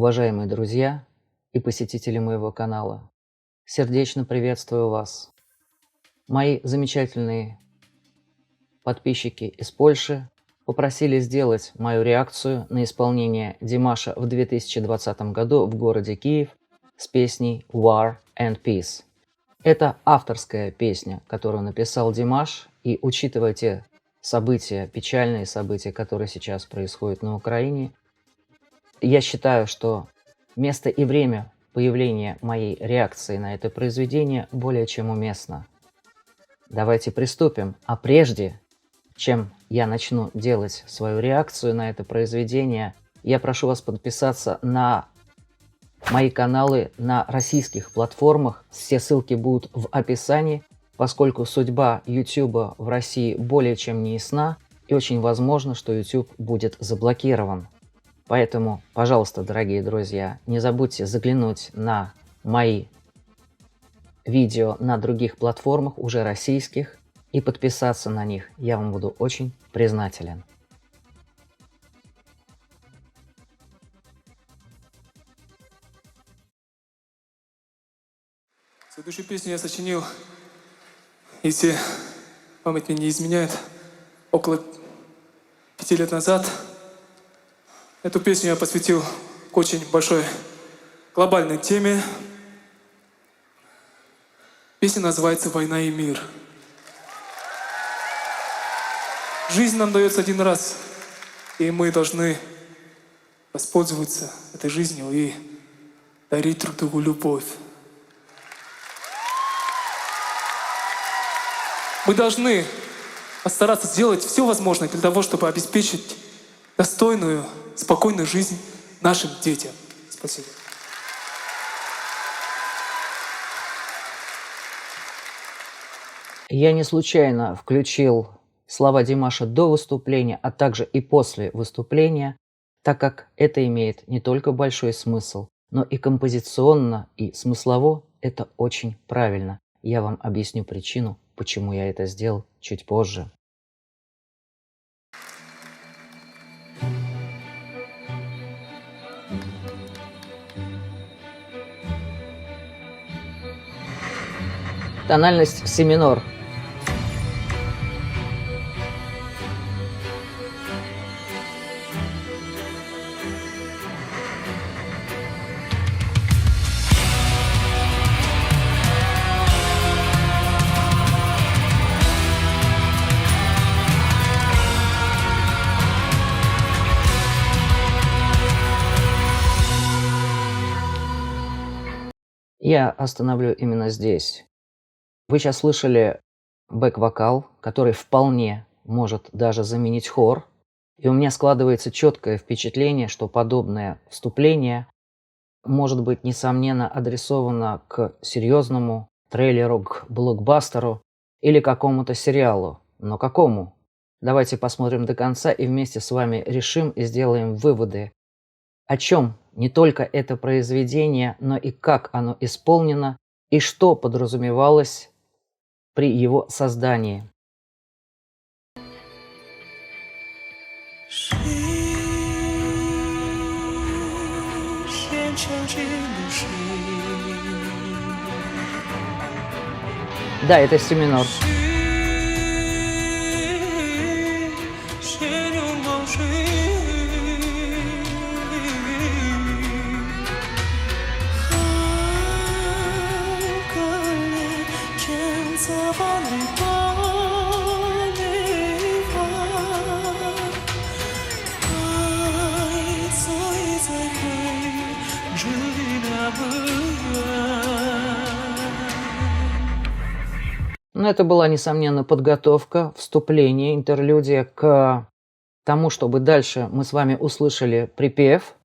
Уважаемые друзья и посетители моего канала, сердечно приветствую вас. Мои замечательные подписчики из Польши попросили сделать мою реакцию на исполнение Димаша в 2020 году в городе Киев с песней War and Peace. Это авторская песня, которую написал Димаш, и учитывая те события, печальные события, которые сейчас происходят на Украине, я считаю, что место и время появления моей реакции на это произведение более чем уместно. Давайте приступим. А прежде, чем я начну делать свою реакцию на это произведение, я прошу вас подписаться на мои каналы на российских платформах. Все ссылки будут в описании, поскольку судьба YouTube в России более чем не ясна, и очень возможно, что YouTube будет заблокирован. Поэтому, пожалуйста, дорогие друзья, не забудьте заглянуть на мои видео на других платформах, уже российских, и подписаться на них. Я вам буду очень признателен. Следующую песню я сочинил, если память мне не изменяет, около 5 лет назад. Эту песню я посвятил к очень большой глобальной теме. Песня называется «Война и мир». Жизнь нам дается один раз, и мы должны воспользоваться этой жизнью и дарить друг другу любовь. Мы должны постараться сделать все возможное для того, чтобы обеспечить достойную, спокойную жизнь нашим детям. Спасибо. Я не случайно включил слова Димаша до выступления, а также и после выступления, так как это имеет не только большой смысл, но и композиционно, и смыслово это очень правильно. Я вам объясню причину, почему я это сделал чуть позже. Тональность си минор. Я остановлю именно здесь. Вы сейчас слышали бэк-вокал, который вполне может даже заменить хор. И у меня складывается четкое впечатление, что подобное вступление может быть, несомненно, адресовано к серьезному трейлеру, к блокбастеру или какому-то сериалу. Но какому? Давайте посмотрим до конца и вместе с вами решим и сделаем выводы, о чем не только это произведение, но и как оно исполнено и что подразумевалось при его создании. Да, это си минор. Но это была, несомненно, подготовка, вступление, интерлюдия к тому, чтобы дальше мы с вами услышали припев.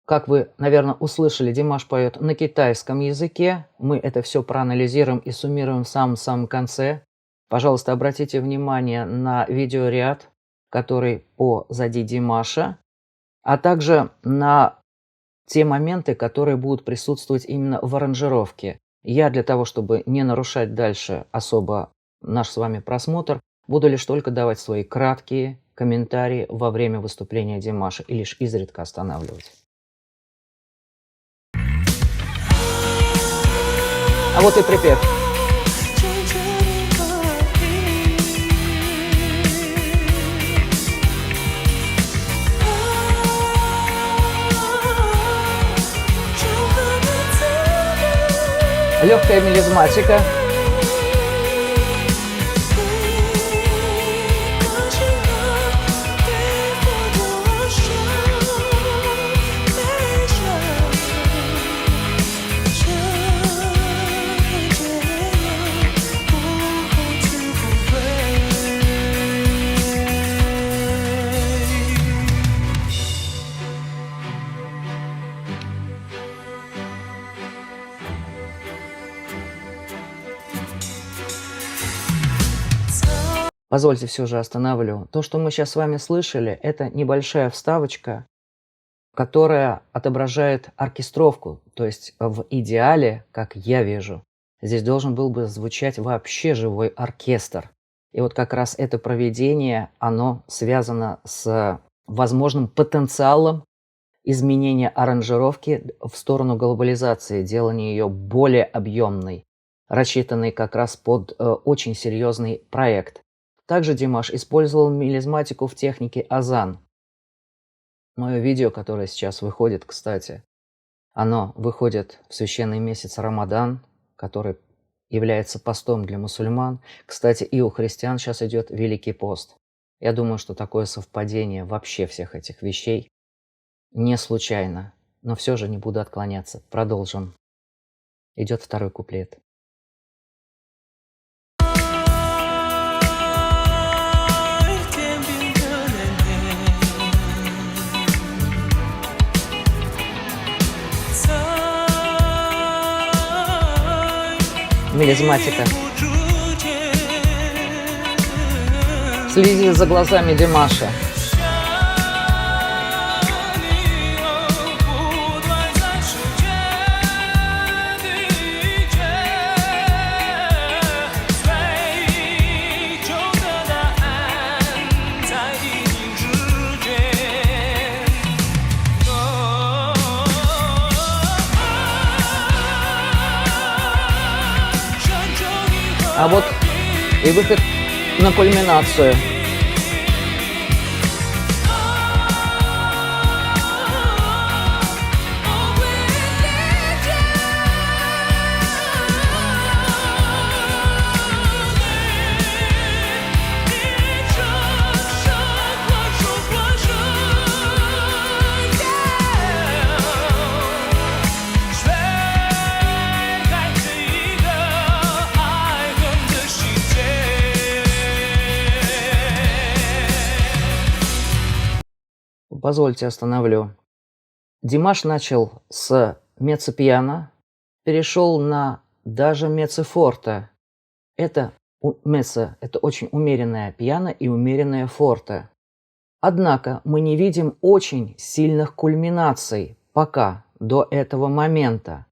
Как вы, наверное, услышали, Димаш поет на китайском языке. Мы это все проанализируем и суммируем в самом конце. Пожалуйста, обратите внимание на видеоряд, который позади Димаша, а также на те моменты, которые будут присутствовать именно в аранжировке. Я для того, чтобы не нарушать дальше особо наш с вами просмотр, буду лишь только давать свои краткие комментарии во время выступления Димаша и лишь изредка останавливать. А вот и припев. Легкая мелизматика. Позвольте все же остановлю. То, что мы сейчас с вами слышали, это небольшая вставочка, которая отображает оркестровку. То есть в идеале, как я вижу, здесь должен был бы звучать вообще живой оркестр. И вот как раз это проведение, оно связано с возможным потенциалом изменения аранжировки в сторону глобализации, делания ее более объемной, рассчитанной как раз под очень серьезный проект. Также Димаш использовал мелизматику в технике азан. Мое видео, которое сейчас выходит, кстати, оно выходит в священный месяц Рамадан, который является постом для мусульман. Кстати, и у христиан сейчас идет Великий пост. Я думаю, что такое совпадение вообще всех этих вещей не случайно. Но все же не буду отклоняться. Продолжим. Идет второй куплет. Мелизматика. Следи за глазами Димаша. А вот и выход на кульминацию. Позвольте остановлю. Димаш начал с меццо-пиано, перешел на даже меццо-форте. Это меццо, это очень умеренное пиано и умеренное форте. Однако мы не видим очень сильных кульминаций пока до этого момента.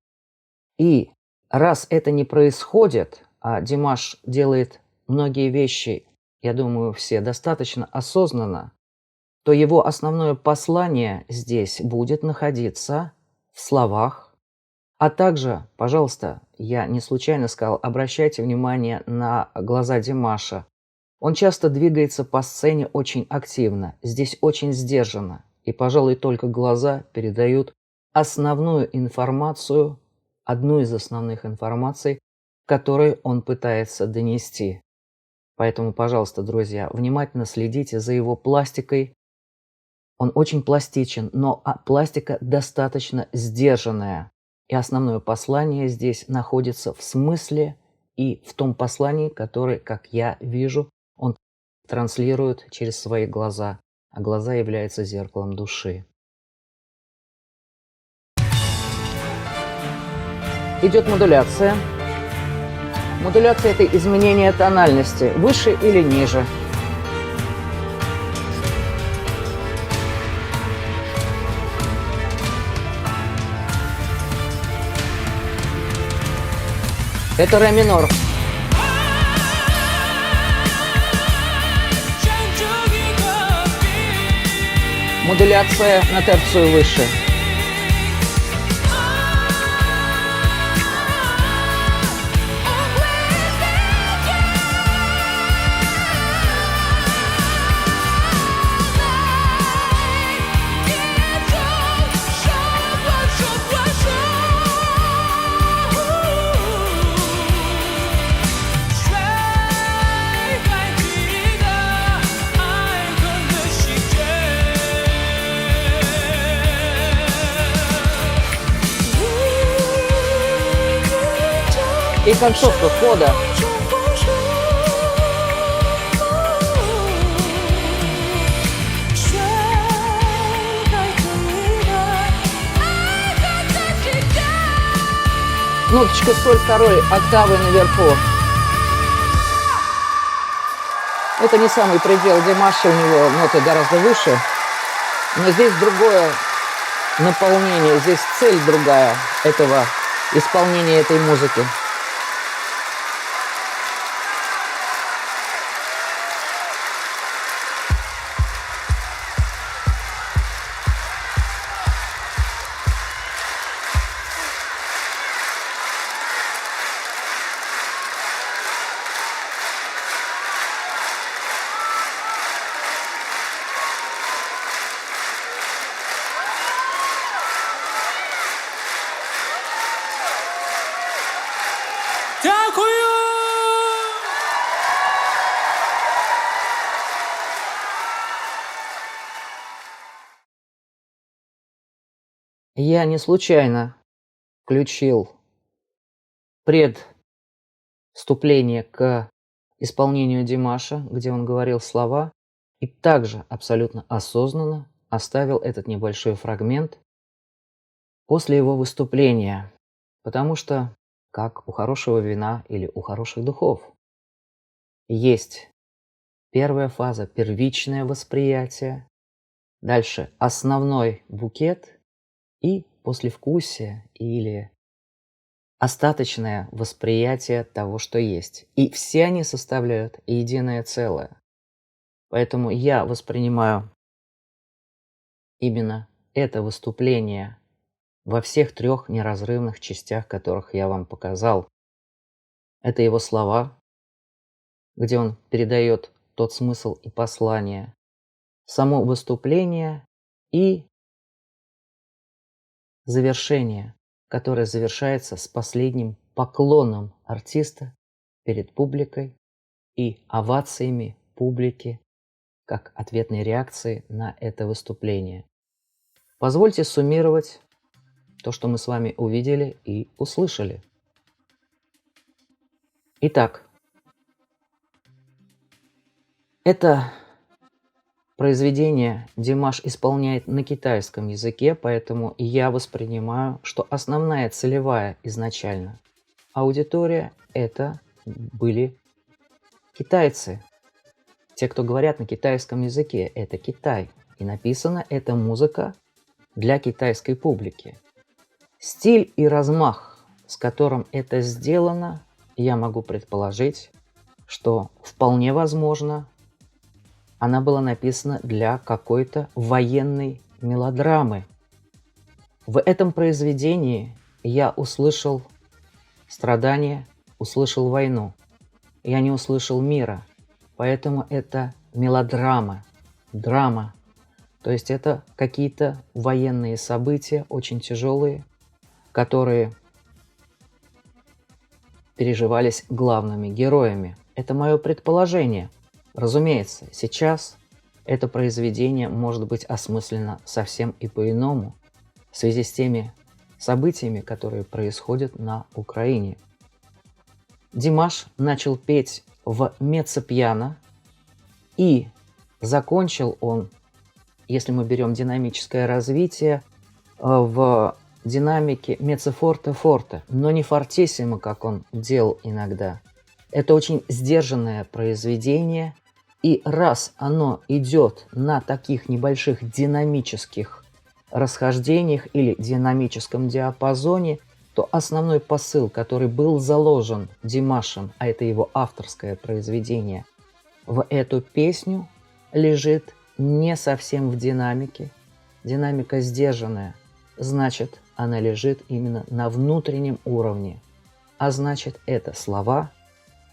И раз это не происходит, а Димаш делает многие вещи, я думаю, все достаточно осознанно, то его основное послание здесь будет находиться в словах. А также, пожалуйста, я не случайно сказал, обращайте внимание на глаза Димаша. Он часто двигается по сцене очень активно, здесь очень сдержанно. И, пожалуй, только глаза передают основную информацию, одну из основных информаций, которую он пытается донести. Поэтому, пожалуйста, друзья, внимательно следите за его пластикой. Он очень пластичен, но пластика достаточно сдержанная. И основное послание здесь находится в смысле и в том послании, которое, как я вижу, он транслирует через свои глаза. А глаза являются зеркалом души. Идет модуляция. Модуляция – это изменение тональности, выше или ниже. Это ре минор. Модуляция на терцию выше. И концовка хода. Ноточка соль второй октавы наверху. Это не самый предел Димаша, у него ноты гораздо выше. Но здесь другое наполнение, здесь цель другая этого исполнения этой музыки. Дякую! Я не случайно включил предвступление к исполнению Димаша, где он говорил слова, и также абсолютно осознанно оставил этот небольшой фрагмент после его выступления, потому что, как у хорошего вина или у хороших духов, есть первая фаза, первичное восприятие, дальше основной букет и послевкусие или остаточное восприятие того, что есть. И все они составляют единое целое. Поэтому я воспринимаю именно это выступление во всех трех неразрывных частях, которых я вам показал. Это его слова, где он передает тот смысл и послание, само выступление и завершение, которое завершается с последним поклоном артиста перед публикой и овациями публики как ответной реакции на это выступление. Позвольте суммировать то, что мы с вами увидели и услышали. Итак, это произведение Димаш исполняет на китайском языке, поэтому я воспринимаю, что основная целевая изначально аудитория это были китайцы. Те, кто говорят на китайском языке, это Китай. И написана эта музыка для китайской публики. Стиль и размах, с которым это сделано, я могу предположить, что вполне возможно, она была написана для какой-то военной мелодрамы. В этом произведении я услышал страдания, услышал войну. Я не услышал мира. Поэтому это мелодрама, драма. То есть это какие-то военные события, очень тяжелые, которые переживались главными героями. Это мое предположение. Разумеется, сейчас это произведение может быть осмыслено совсем и по-иному в связи с теми событиями, которые происходят на Украине. Димаш начал петь в меццо-пиано, и закончил он, если мы берем динамическое развитие, в динамике меццо-форте-форте, но не фортиссимо, как он делал иногда. Это очень сдержанное произведение, и раз оно идет на таких небольших динамических расхождениях или динамическом диапазоне, то основной посыл, который был заложен Димашем, а это его авторское произведение, в эту песню лежит не совсем в динамике. Динамика сдержанная, значит, она лежит именно на внутреннем уровне. А значит, это слова,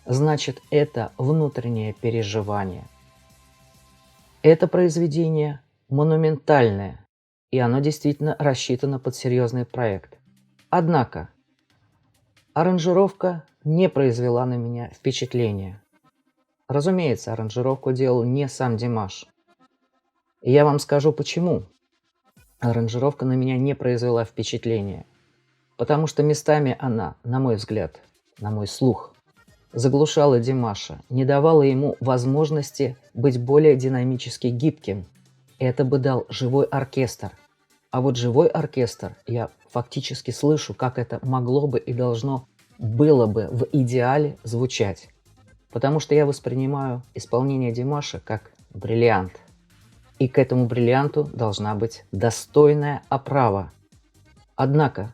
значит, это внутреннее переживание. Это произведение монументальное, и оно действительно рассчитано под серьезный проект. Однако, аранжировка не произвела на меня впечатления. Разумеется, аранжировку делал не сам Димаш. И я вам скажу почему. Аранжировка на меня не произвела впечатления. Потому что местами она, на мой взгляд, на мой слух, заглушала Димаша, не давала ему возможности быть более динамически гибким. Это бы дал живой оркестр. А вот живой оркестр я фактически слышу, как это могло бы и должно было бы в идеале звучать. Потому что я воспринимаю исполнение Димаша как бриллиант. И к этому бриллианту должна быть достойная оправа. Однако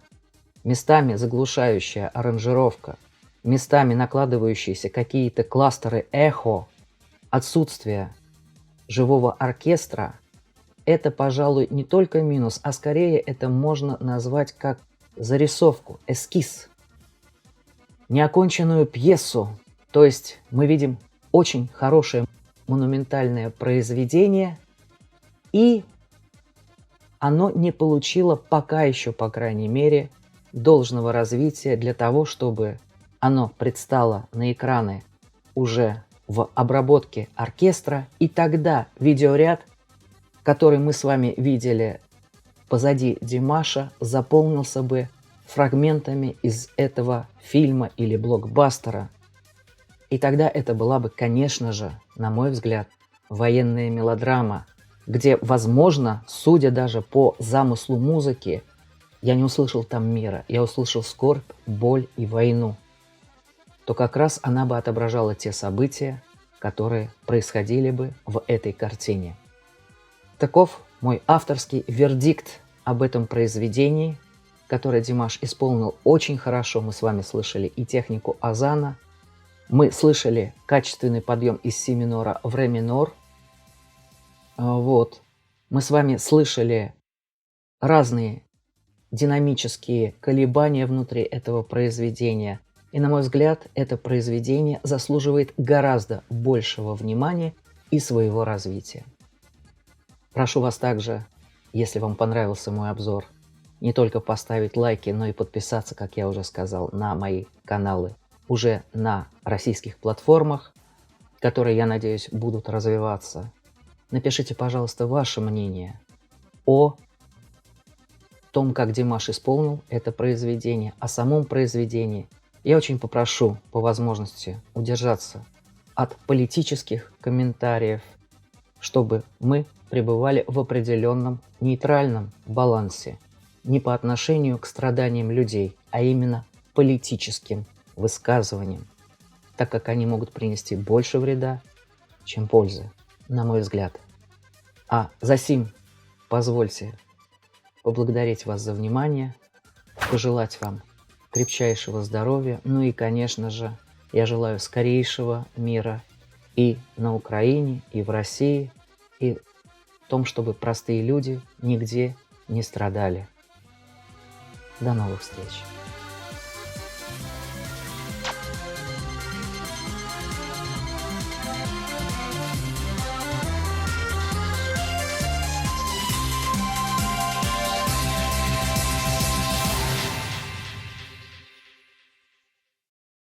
местами заглушающая аранжировка, местами накладывающиеся какие-то кластеры эхо, отсутствие живого оркестра – это, пожалуй, не только минус, а скорее это можно назвать как зарисовку, эскиз, неоконченную пьесу. То есть мы видим очень хорошее монументальное произведение, и оно не получило пока еще, по крайней мере, должного развития для того, чтобы оно предстало на экраны уже в обработке оркестра, и тогда видеоряд, который мы с вами видели позади Димаша, заполнился бы фрагментами из этого фильма или блокбастера. И тогда это была бы, конечно же, на мой взгляд, военная мелодрама, где, возможно, судя даже по замыслу музыки, я не услышал там мира, я услышал скорбь, боль и войну, то как раз она бы отображала те события, которые происходили бы в этой картине. Таков мой авторский вердикт об этом произведении, которое Димаш исполнил очень хорошо. Мы с вами слышали и технику азана, мы слышали качественный подъем из си минора в ре минор. Вот. Мы с вами слышали разные динамические колебания внутри этого произведения. И, на мой взгляд, это произведение заслуживает гораздо большего внимания и своего развития. Прошу вас также, если вам понравился мой обзор, не только поставить лайки, но и подписаться, как я уже сказал, на мои каналы уже на российских платформах, которые, я надеюсь, будут развиваться. Напишите, пожалуйста, ваше мнение о том, как Димаш исполнил это произведение, о самом произведении. Я очень попрошу по возможности удержаться от политических комментариев, чтобы мы пребывали в определенном нейтральном балансе не по отношению к страданиям людей, а именно политическим высказываниям, так как они могут принести больше вреда, чем пользы, на мой взгляд. А засим позвольте поблагодарить вас за внимание, пожелать вам крепчайшего здоровья, ну и, конечно же, я желаю скорейшего мира и на Украине, и в России, и в том, чтобы простые люди нигде не страдали. До новых встреч!